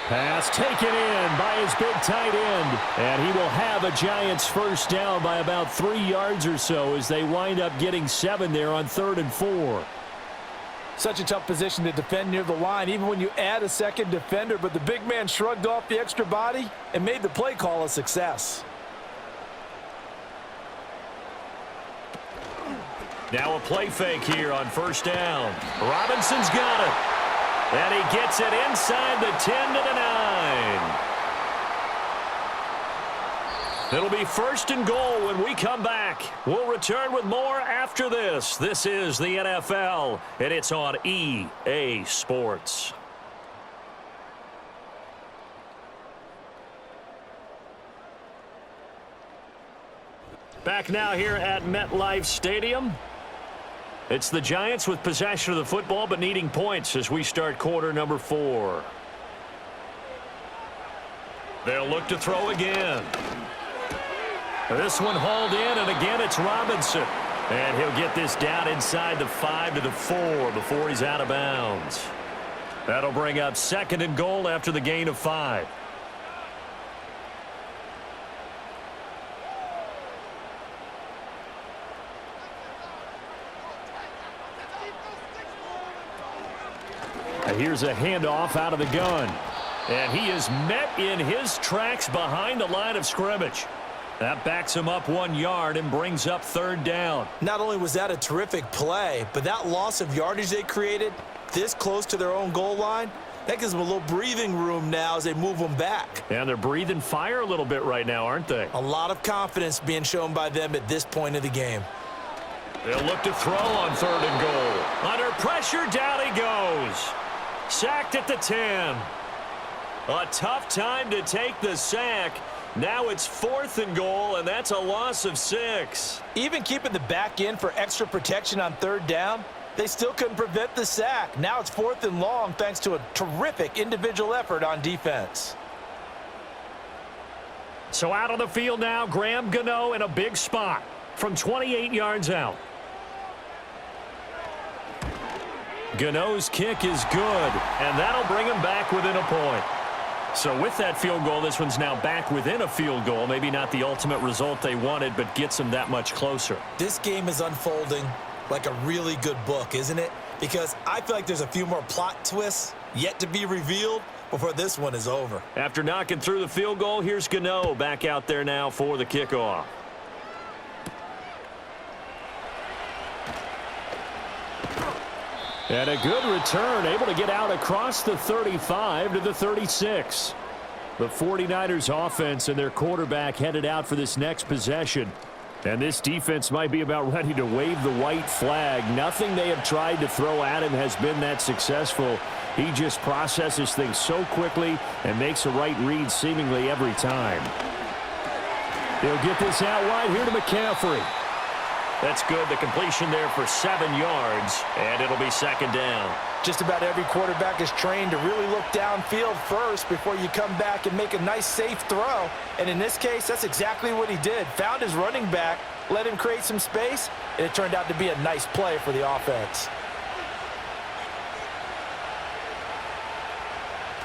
Speaker 2: Pass taken in by his big tight end. And he will have a Giants 1st down by about 3 yards or so as they wind up getting 7 there on 3rd and 4.
Speaker 3: Such a tough position to defend near the line, even when you add a 2nd defender. But the big man shrugged off the extra body and made the play call a success.
Speaker 2: Now a play fake here on 1st down. Robinson's got it. And he gets it inside the 10 to the 9. It'll be 1st and goal when we come back. We'll return with more after this. This is the NFL, and it's on EA Sports. Back now here at MetLife Stadium. It's the Giants with possession of the football but needing points as we start quarter number 4. They'll look to throw again. This one hauled in, and again it's Robinson. And he'll get this down inside the 5 to the 4 before he's out of bounds. That'll bring up 2nd and goal after the gain of 5. Here's a handoff out of the gun. And he is met in his tracks behind the line of scrimmage. That backs him up 1 yard and brings up 3rd down.
Speaker 3: Not only was that a terrific play, but that loss of yardage they created this close to their own goal line, that gives them a little breathing room now as they move them back.
Speaker 2: And they're breathing fire a little bit right now, aren't they?
Speaker 3: A lot of confidence being shown by them at this point of the game.
Speaker 2: They'll look to throw on 3rd and goal. Under pressure, down he goes. Sacked at the 10. A tough time to take the sack. Now it's 4th and goal, and that's a loss of 6.
Speaker 3: Even keeping the back in for extra protection on 3rd down, they still couldn't prevent the sack. Now it's 4th and long thanks to a terrific individual effort on defense.
Speaker 2: So out on the field now, Graham Gano in a big spot from 28 yards out. Gano's kick is good, and that'll bring him back within a point. So with that field goal, this one's now back within a field goal. Maybe not the ultimate result they wanted, but gets them that much closer.
Speaker 3: This game is unfolding like a really good book, isn't it? Because I feel like there's a few more plot twists yet to be revealed before this one is over.
Speaker 2: After knocking through the field goal, here's Gano back out there now for the kickoff. And a good return, able to get out across the 35 to the 36. The 49ers offense and their quarterback headed out for this next possession. And this defense might be about ready to wave the white flag. Nothing they have tried to throw at him has been that successful. He just processes things so quickly and makes a right read seemingly every time. They'll get this out wide here to McCaffrey. That's good. The completion there for 7 yards, and it'll be 2nd down.
Speaker 3: Just about every quarterback is trained to really look downfield first before you come back and make a nice, safe throw. And in this case, that's exactly what he did. Found his running back, let him create some space, and it turned out to be a nice play for the offense.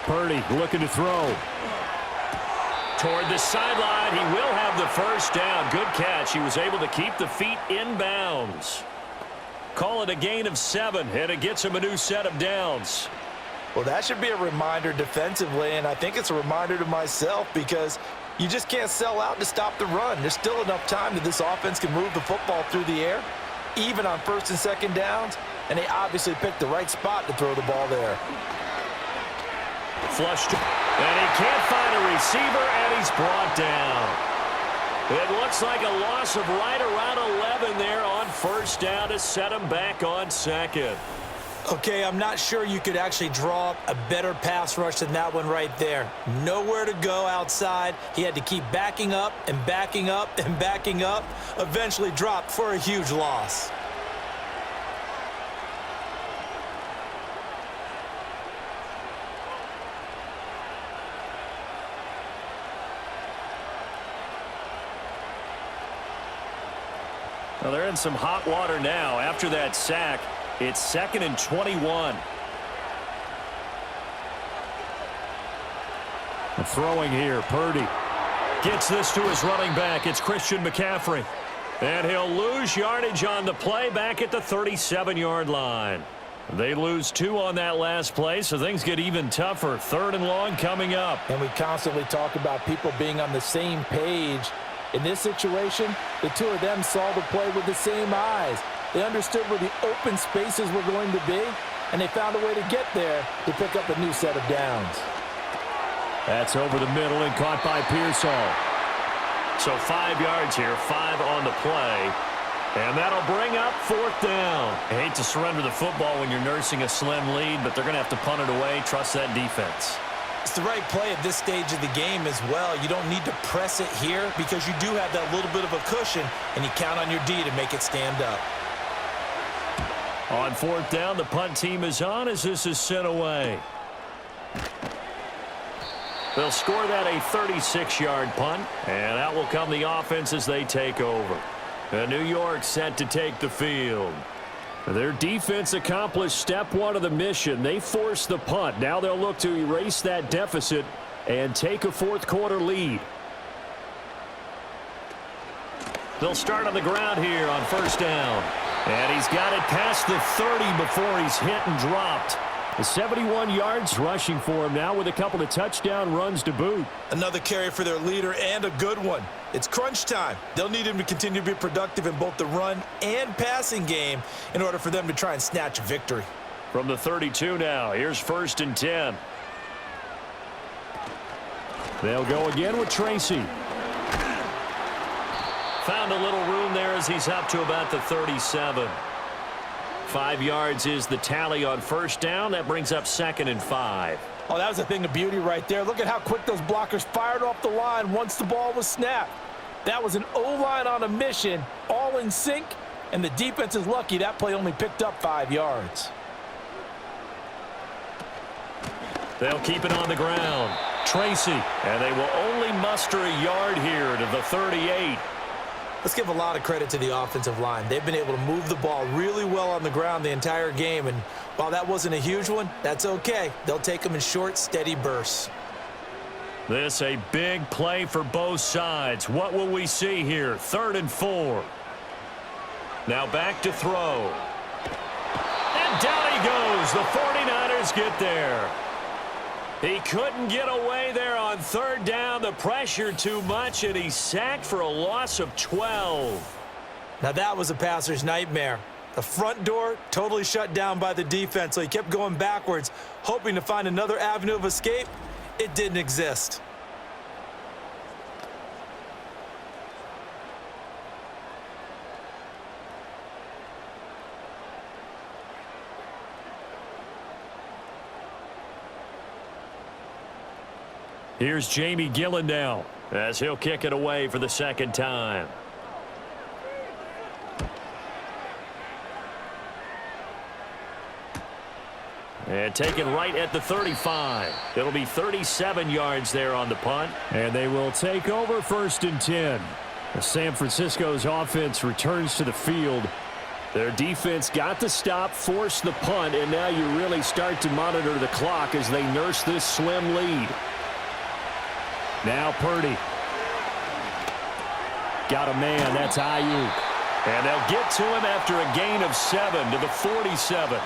Speaker 2: Purdy looking to throw. Toward the sideline, he will have the 1st down. Good catch. He was able to keep the feet in bounds. Call it a gain of 7, and it gets him a new set of downs.
Speaker 3: Well, that should be a reminder defensively, and I think it's a reminder to myself because you just can't sell out to stop the run. There's still enough time that this offense can move the football through the air, even on 1st and 2nd downs, and they obviously picked the right spot to throw the ball there.
Speaker 2: Flushed, and he can't find a receiver, and he's brought down. It looks like a loss of right around 11 there on 1st down to set him back on 2nd.
Speaker 3: Okay, I'm not sure you could actually draw up a better pass rush than that one right there. Nowhere to go outside. He had to keep backing up and backing up and backing up. Eventually dropped for a huge loss.
Speaker 2: Well, they're in some hot water now. After that sack, it's 2nd and 21. Throwing here, Purdy gets this to his running back. It's Christian McCaffrey. And he'll lose yardage on the play back at the 37-yard line. They lose 2 on that last play, so things get even tougher. 3rd and long coming up.
Speaker 3: And we constantly talk about people being on the same page. In this situation, the two of them saw the play with the same eyes. They understood where the open spaces were going to be, and they found a way to get there to pick up a new set of downs.
Speaker 2: That's over the middle and caught by Pearsall. So 5 yards here, 5 on the play. And that'll bring up 4th down. I hate to surrender the football when you're nursing a slim lead, but they're going to have to punt it away. Trust that defense.
Speaker 3: It's the right play at this stage of the game as well. You don't need to press it here because you do have that little bit of a cushion, and you count on your D to make it stand up.
Speaker 2: On 4th down, the punt team is on as this is sent away. They'll score that a 36-yard punt, and out will come the offense as they take over. And New York set to take the field. Their defense accomplished step 1 of the mission. They forced the punt. Now they'll look to erase that deficit and take a 4th quarter lead. They'll start on the ground here on 1st down. And he's got it past the 30 before he's hit and dropped. 71 yards rushing for him now with a couple of touchdown runs to boot.
Speaker 3: Another carry for their leader and a good one. It's crunch time. They'll need him to continue to be productive in both the run and passing game in order for them to try and snatch a victory.
Speaker 2: From the 32 now, here's 1st and 10. They'll go again with Tracy. Found a little room there as he's up to about the 37. 5 yards is the tally on 1st down. That brings up 2nd and 5.
Speaker 3: Oh, that was a thing of beauty right there. Look at how quick those blockers fired off the line once the ball was snapped. That was an O-line on a mission, all in sync, and the defense is lucky that play only picked up 5 yards.
Speaker 2: They'll keep it on the ground. Tracy, and they will only muster a yard here to the 38.
Speaker 3: Let's give a lot of credit to the offensive line. They've been able to move the ball really well on the ground the entire game, and while that wasn't a huge one, that's okay. They'll take them in short, steady bursts.
Speaker 2: This a big play for both sides. What will we see here? 3rd and 4. Now back to throw. And down he goes. The 49ers get there. He couldn't get away there on 3rd down. The pressure too much, and he's sacked for a loss of 12.
Speaker 3: Now that was a passer's nightmare. The front door totally shut down by the defense, so he kept going backwards, hoping to find another avenue of escape. It didn't exist.
Speaker 2: Here's Jamie Gillen now as he'll kick it away for the 2nd time. And taken right at the 35. It'll be 37 yards there on the punt. And they will take over 1st and 10. As San Francisco's offense returns to the field. Their defense got the stop, forced the punt, and now you really start to monitor the clock as they nurse this slim lead. Now Purdy. Got a man. That's Ayuk. And they'll get to him after a gain of 7 to the 47.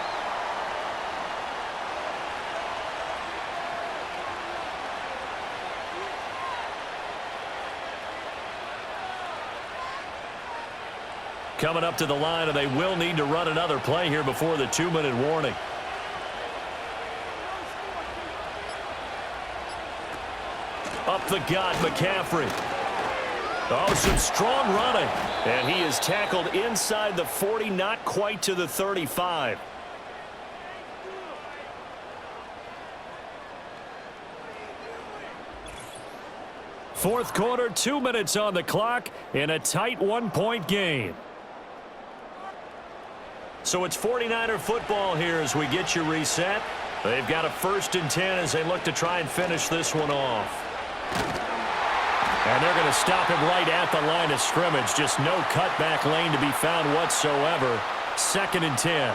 Speaker 2: Coming up to the line, and they will need to run another play here before the 2-minute warning. Up the gut, McCaffrey. Oh, some strong running. And he is tackled inside the 40, not quite to the 35. Fourth quarter, 2 minutes on the clock in a tight 1-point game. So it's 49er football here as we get you reset. They've got a 1st and 10 as they look to try and finish this one off. And they're going to stop him right at the line of scrimmage. Just no cutback lane to be found whatsoever. 2nd and 10.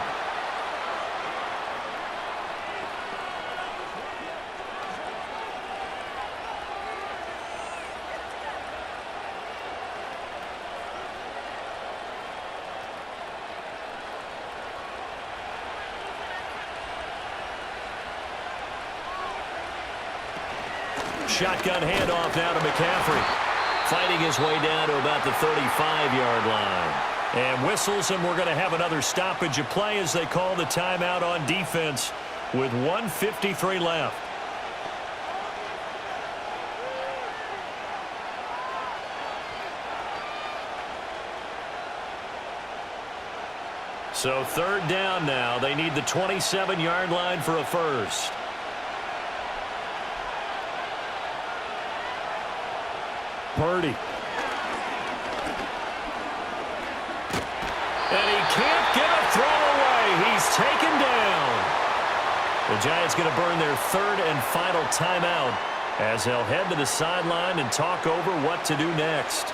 Speaker 2: Shotgun handoff now to McCaffrey. Fighting his way down to about the 35-yard line. And whistles, and we're going to have another stoppage of play as they call the timeout on defense with 1:53 left. So third down now. They need the 27-yard line for a first. Purdy. And he can't get a throw away. He's taken down. The Giants going to burn their third and final timeout as they'll head to the sideline and talk over what to do next.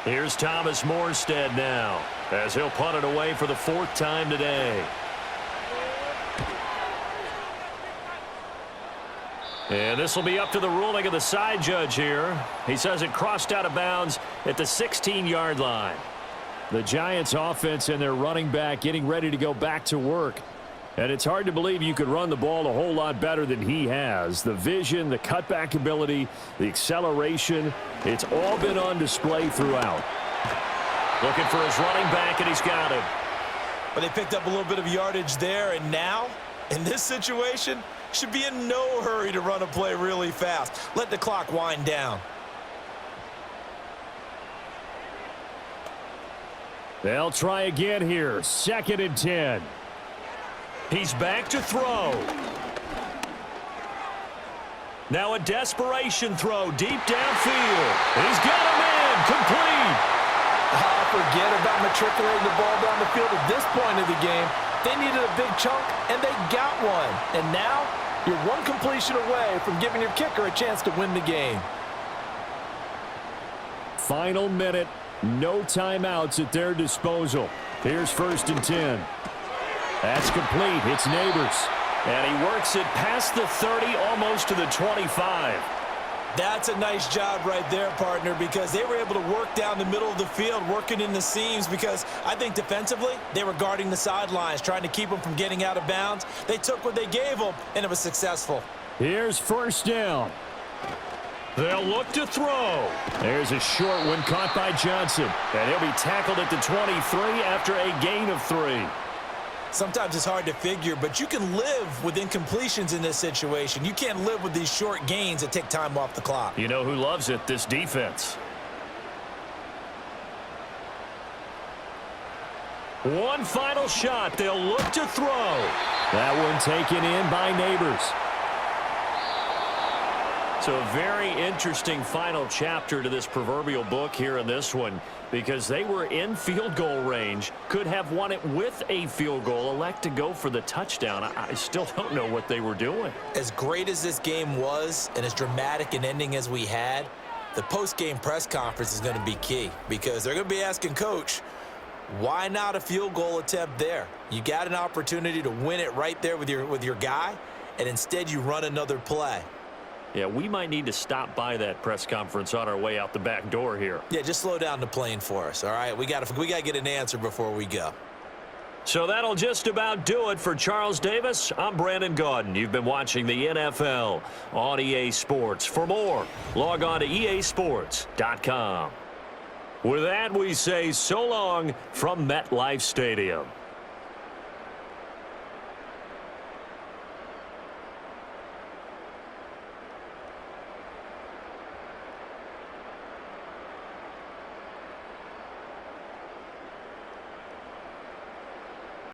Speaker 2: Here's Thomas Morstead now as he'll punt it away for the fourth time today. And this will be up to the ruling of the side judge here. He says it crossed out of bounds at the 16-yard line. The Giants offense and their running back getting ready to go back to work. And it's hard to believe you could run the ball a whole lot better than he has. The vision, the cutback ability, the acceleration, it's all been on display throughout. Looking for his running back, and he's got him.
Speaker 3: But they picked up a little bit of yardage there, and now, in this situation, should be in no hurry to run a play really fast. Let the clock wind down.
Speaker 2: They'll try again here. 2nd and 10. He's back to throw. Now a desperation throw deep downfield. He's got him in. Complete.
Speaker 3: Forget about matriculating the ball down the field at this point of the game. They needed a big chunk, and they got one. And now, you're one completion away from giving your kicker a chance to win the game.
Speaker 2: Final minute. No timeouts at their disposal. Here's 1st and 10. That's complete. It's Neighbors. And he works it past the 30, almost to the 25.
Speaker 3: That's a nice job right there, partner, because they were able to work down the middle of the field, working in the seams, because I think defensively they were guarding the sidelines, trying to keep them from getting out of bounds. They took what they gave them, and it was successful.
Speaker 2: Here's 1st down. They'll look to throw. There's a short one caught by Johnson, and he'll be tackled at the 23 after a gain of 3.
Speaker 3: Sometimes it's hard to figure, but you can live with incompletions in this situation. You can't live with these short gains that take time off the clock.
Speaker 2: You know who loves it? This defense. One final shot. They'll look to throw. That one taken in by Neighbors. So a very interesting final chapter to this proverbial book here in this one, because they were in field goal range, could have won it with a field goal, elect to go for the touchdown. I still don't know what they were doing.
Speaker 3: As great as this game was and as dramatic an ending as we had, the post-game press conference is going to be key, because they're going to be asking Coach, why not a field goal attempt there? You got an opportunity to win it right there with your guy, and instead you run another play.
Speaker 2: Yeah, we might need to stop by that press conference on our way out the back door here.
Speaker 3: Yeah, just slow down the plane for us, all right? We got to get an answer before we go.
Speaker 2: So that'll just about do it for Charles Davis. I'm Brandon Gaudin. You've been watching the NFL on EA Sports. For more, log on to easports.com. With that, we say so long from MetLife Stadium.